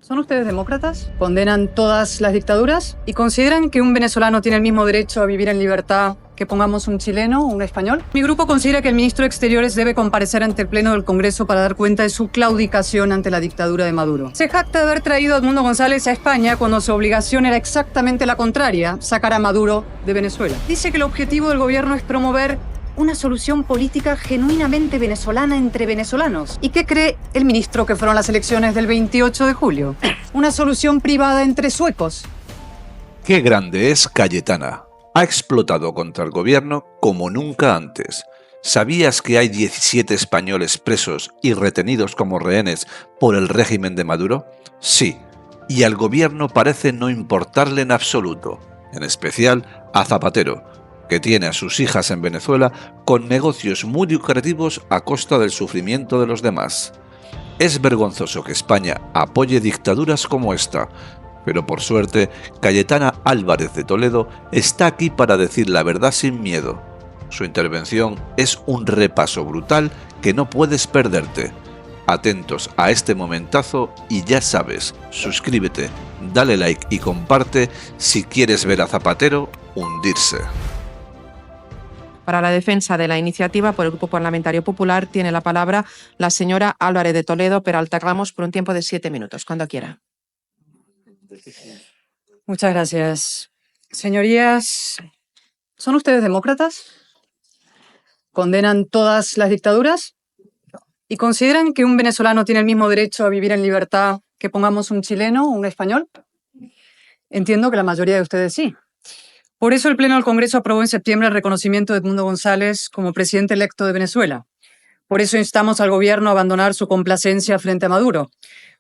¿Son ustedes demócratas? ¿Condenan todas las dictaduras? ¿Y consideran que un venezolano tiene el mismo derecho a vivir en libertad que pongamos un chileno o un español? Mi grupo considera que el ministro de Exteriores debe comparecer ante el Pleno del Congreso para dar cuenta de su claudicación ante la dictadura de Maduro. Se jacta de haber traído a Edmundo González a España cuando su obligación era exactamente la contraria, sacar a Maduro de Venezuela. Dice que el objetivo del gobierno es promover una solución política genuinamente venezolana entre venezolanos. ¿Y qué cree el ministro que fueron las elecciones del 28 de julio? Una solución privada entre suecos. Qué grande es Cayetana. Ha explotado contra el gobierno como nunca antes. ¿Sabías que hay 17 españoles presos y retenidos como rehenes por el régimen de Maduro? Sí, y al gobierno parece no importarle en absoluto, en especial a Zapatero, que tiene a sus hijas en Venezuela con negocios muy lucrativos a costa del sufrimiento de los demás. Es vergonzoso que España apoye dictaduras como esta, pero por suerte, Cayetana Álvarez de Toledo está aquí para decir la verdad sin miedo. Su intervención es un repaso brutal que no puedes perderte. Atentos a este momentazo y ya sabes, suscríbete, dale like y comparte si quieres ver a Zapatero hundirse. Para la defensa de la iniciativa por el Grupo Parlamentario Popular tiene la palabra la señora Álvarez de Toledo Peralta Ramos por un tiempo de 7 minutos, cuando quiera. Muchas gracias. Señorías, ¿son ustedes demócratas? ¿Condenan todas las dictaduras? ¿Y consideran que un venezolano tiene el mismo derecho a vivir en libertad que pongamos un chileno o un español? Entiendo que la mayoría de ustedes sí. Por eso el Pleno del Congreso aprobó en septiembre el reconocimiento de Edmundo González como presidente electo de Venezuela. Por eso instamos al gobierno a abandonar su complacencia frente a Maduro.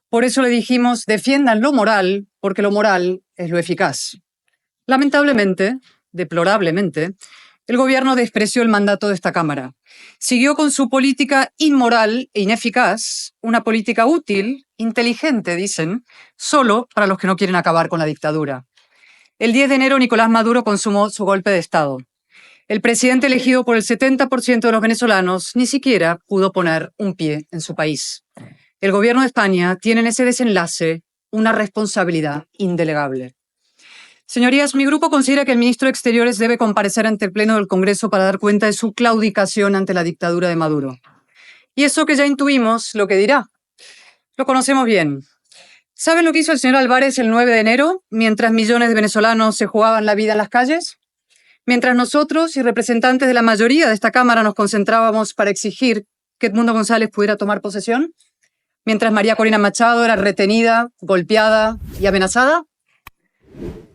Por eso le dijimos, defiendan lo moral, porque lo moral es lo eficaz. Lamentablemente, deplorablemente, el gobierno despreció el mandato de esta Cámara. Siguió con su política inmoral e ineficaz, una política útil, inteligente, dicen, solo para los que no quieren acabar con la dictadura. El 10 de enero, Nicolás Maduro consumó su golpe de Estado. El presidente elegido por el 70% de los venezolanos ni siquiera pudo poner un pie en su país. El gobierno de España tiene en ese desenlace una responsabilidad indelegable. Señorías, mi grupo considera que el ministro de Exteriores debe comparecer ante el Pleno del Congreso para dar cuenta de su claudicación ante la dictadura de Maduro. Y eso que ya intuimos, lo que dirá. Lo conocemos bien. ¿Saben lo que hizo el señor Álvarez el 9 de enero, mientras millones de venezolanos se jugaban la vida en las calles? Mientras nosotros y representantes de la mayoría de esta Cámara nos concentrábamos para exigir que Edmundo González pudiera tomar posesión, mientras María Corina Machado era retenida, golpeada y amenazada,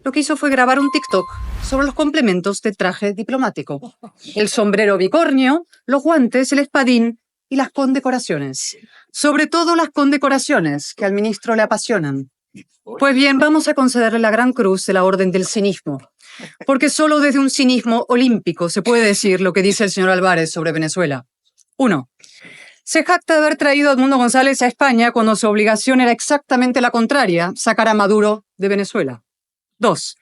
lo que hizo fue grabar un TikTok sobre los complementos de traje diplomático. El sombrero bicornio, los guantes, el espadín y las condecoraciones. Sobre todo las condecoraciones que al ministro le apasionan. Pues bien, vamos a concederle la Gran Cruz de la Orden del Cinismo. Porque solo desde un cinismo olímpico se puede decir lo que dice el señor Álvarez sobre Venezuela. 1. Se jacta de haber traído a Edmundo González a España cuando su obligación era exactamente la contraria, sacar a Maduro de Venezuela. 2.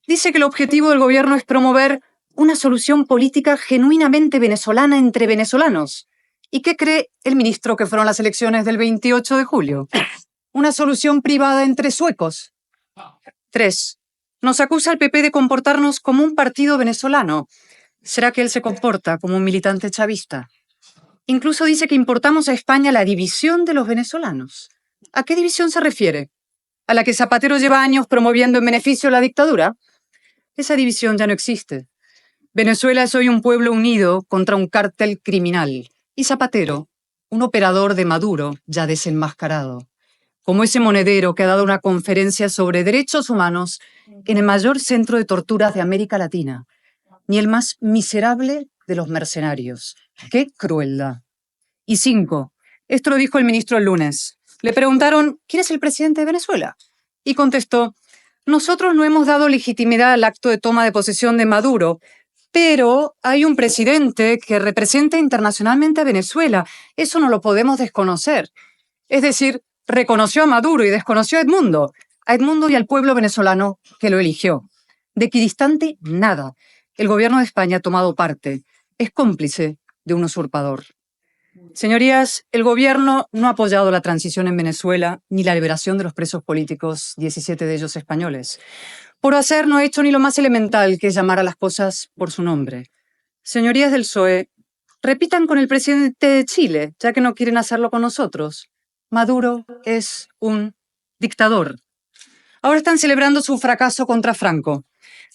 Dice que el objetivo del gobierno es promover una solución política genuinamente venezolana entre venezolanos. ¿Y qué cree el ministro que fueron las elecciones del 28 de julio? Una solución privada entre suecos. 3. Nos acusa al PP de comportarnos como un partido venezolano. ¿Será que él se comporta como un militante chavista? Incluso dice que importamos a España la división de los venezolanos. ¿A qué división se refiere? ¿A la que Zapatero lleva años promoviendo en beneficio de la dictadura? Esa división ya no existe. Venezuela es hoy un pueblo unido contra un cártel criminal. Y Zapatero, un operador de Maduro ya desenmascarado. Como ese monedero que ha dado una conferencia sobre derechos humanos en el mayor centro de torturas de América Latina. Ni el más miserable de los mercenarios. ¡Qué crueldad! Y 5. Esto lo dijo el ministro el lunes. Le preguntaron, ¿quién es el presidente de Venezuela? Y contestó, nosotros no hemos dado legitimidad al acto de toma de posesión de Maduro, pero hay un presidente que representa internacionalmente a Venezuela. Eso no lo podemos desconocer. Es decir, reconoció a Maduro y desconoció a Edmundo y al pueblo venezolano que lo eligió. De equidistante, nada. El gobierno de España ha tomado parte. Es cómplice de un usurpador. Señorías, el gobierno no ha apoyado la transición en Venezuela ni la liberación de los presos políticos, 17 de ellos españoles. Por hacer, no ha hecho ni lo más elemental, que es llamar a las cosas por su nombre. Señorías del PSOE, repitan con el presidente de Chile, ya que no quieren hacerlo con nosotros. Maduro es un dictador. Ahora están celebrando su fracaso contra Franco.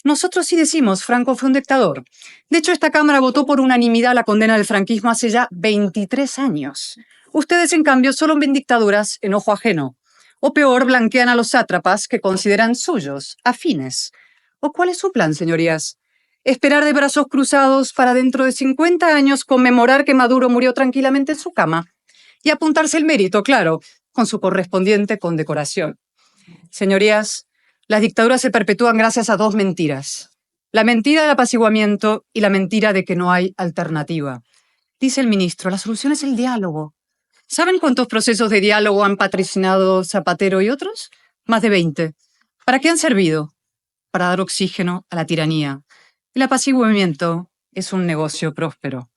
Nosotros sí decimos, Franco fue un dictador. De hecho, esta Cámara votó por unanimidad la condena del franquismo hace ya 23 años. Ustedes, en cambio, solo ven dictaduras en ojo ajeno. O peor, blanquean a los sátrapas que consideran suyos, afines. ¿O cuál es su plan, señorías? ¿Esperar de brazos cruzados para dentro de 50 años conmemorar que Maduro murió tranquilamente en su cama? Y apuntarse el mérito, claro, con su correspondiente condecoración. Señorías, las dictaduras se perpetúan gracias a dos mentiras. La mentira del apaciguamiento y la mentira de que no hay alternativa. Dice el ministro, la solución es el diálogo. ¿Saben cuántos procesos de diálogo han patrocinado Zapatero y otros? Más de 20. ¿Para qué han servido? Para dar oxígeno a la tiranía. El apaciguamiento es un negocio próspero.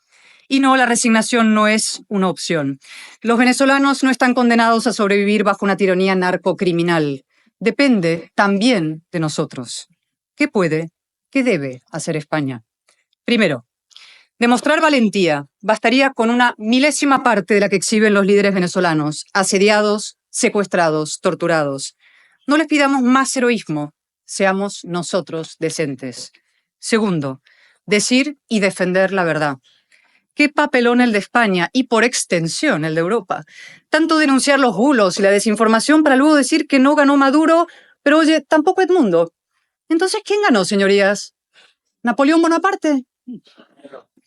Y no, la resignación no es una opción. Los venezolanos no están condenados a sobrevivir bajo una tiranía narcocriminal. Depende también de nosotros. ¿Qué puede, qué debe hacer España? Primero, demostrar valentía. Bastaría con una milésima parte de la que exhiben los líderes venezolanos, asediados, secuestrados, torturados. No les pidamos más heroísmo, seamos nosotros decentes. Segundo, decir y defender la verdad. Qué papelón el de España y, por extensión, el de Europa. Tanto denunciar los bulos y la desinformación para luego decir que no ganó Maduro, pero oye, tampoco Edmundo. Entonces, ¿quién ganó, señorías? ¿Napoleón Bonaparte?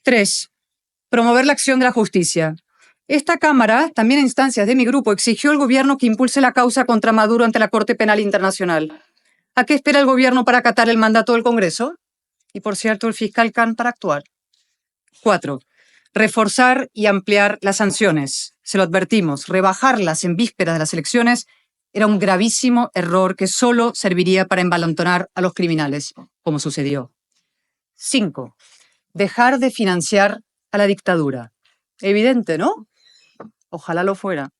3. Promover la acción de la justicia. Esta Cámara, también a instancias de mi grupo, exigió al gobierno que impulse la causa contra Maduro ante la Corte Penal Internacional. ¿A qué espera el gobierno para acatar el mandato del Congreso? Y, por cierto, el fiscal Khan para actuar. 4. Reforzar y ampliar las sanciones. Se lo advertimos, rebajarlas en vísperas de las elecciones era un gravísimo error que solo serviría para envalentonar a los criminales, como sucedió. 5. Dejar de financiar a la dictadura. Evidente, ¿no? Ojalá lo fuera.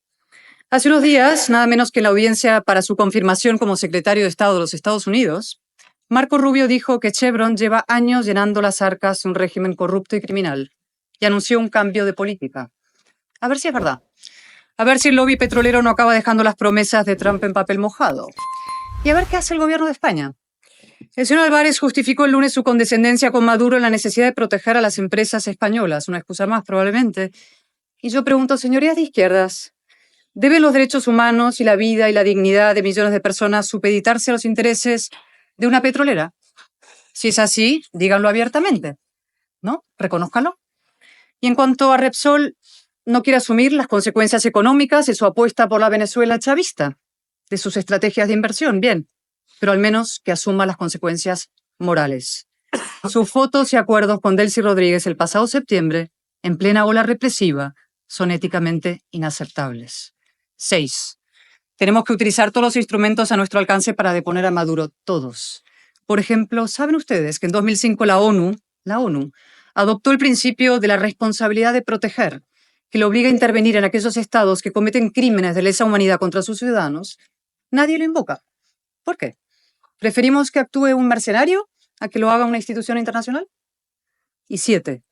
Hace unos días, nada menos que en la audiencia para su confirmación como secretario de Estado de los Estados Unidos, Marco Rubio dijo que Chevron lleva años llenando las arcas de un régimen corrupto y criminal y anunció un cambio de política. A ver si es verdad. A ver si el lobby petrolero no acaba dejando las promesas de Trump en papel mojado. Y a ver qué hace el gobierno de España. El señor Álvarez justificó el lunes su condescendencia con Maduro en la necesidad de proteger a las empresas españolas, una excusa más probablemente. Y yo pregunto, señorías de izquierdas, ¿deben los derechos humanos y la vida y la dignidad de millones de personas supeditarse a los intereses de una petrolera? Si es así, díganlo abiertamente, ¿no? Reconózcanlo. Y en cuanto a Repsol, no quiere asumir las consecuencias económicas de su apuesta por la Venezuela chavista, de sus estrategias de inversión, bien, pero al menos que asuma las consecuencias morales. Sus fotos y acuerdos con Delcy Rodríguez el pasado septiembre, en plena ola represiva, son éticamente inaceptables. 6. Tenemos que utilizar todos los instrumentos a nuestro alcance para deponer a Maduro, todos. Por ejemplo, ¿saben ustedes que en 2005 la ONU adoptó el principio de la responsabilidad de proteger, que le obliga a intervenir en aquellos estados que cometen crímenes de lesa humanidad contra sus ciudadanos? Nadie lo invoca. ¿Por qué? ¿Preferimos que actúe un mercenario a que lo haga una institución internacional? Y 7.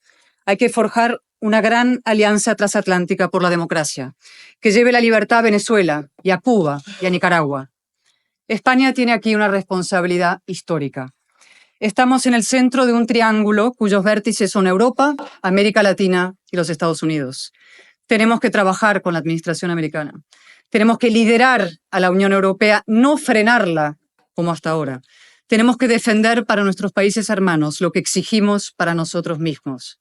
Hay que forjar una gran alianza transatlántica por la democracia, que lleve la libertad a Venezuela y a Cuba y a Nicaragua. España tiene aquí una responsabilidad histórica. Estamos en el centro de un triángulo cuyos vértices son Europa, América Latina y los Estados Unidos. Tenemos que trabajar con la administración americana. Tenemos que liderar a la Unión Europea, no frenarla como hasta ahora. Tenemos que defender para nuestros países hermanos lo que exigimos para nosotros mismos.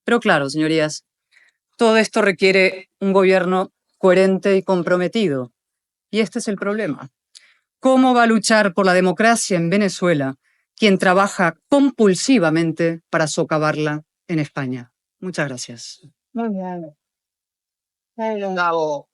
Pero claro, señorías, todo esto requiere un gobierno coherente y comprometido. Y este es el problema. ¿Cómo va a luchar por la democracia en Venezuela quien trabaja compulsivamente para socavarla en España? Muchas gracias. Muy bien. Bravo.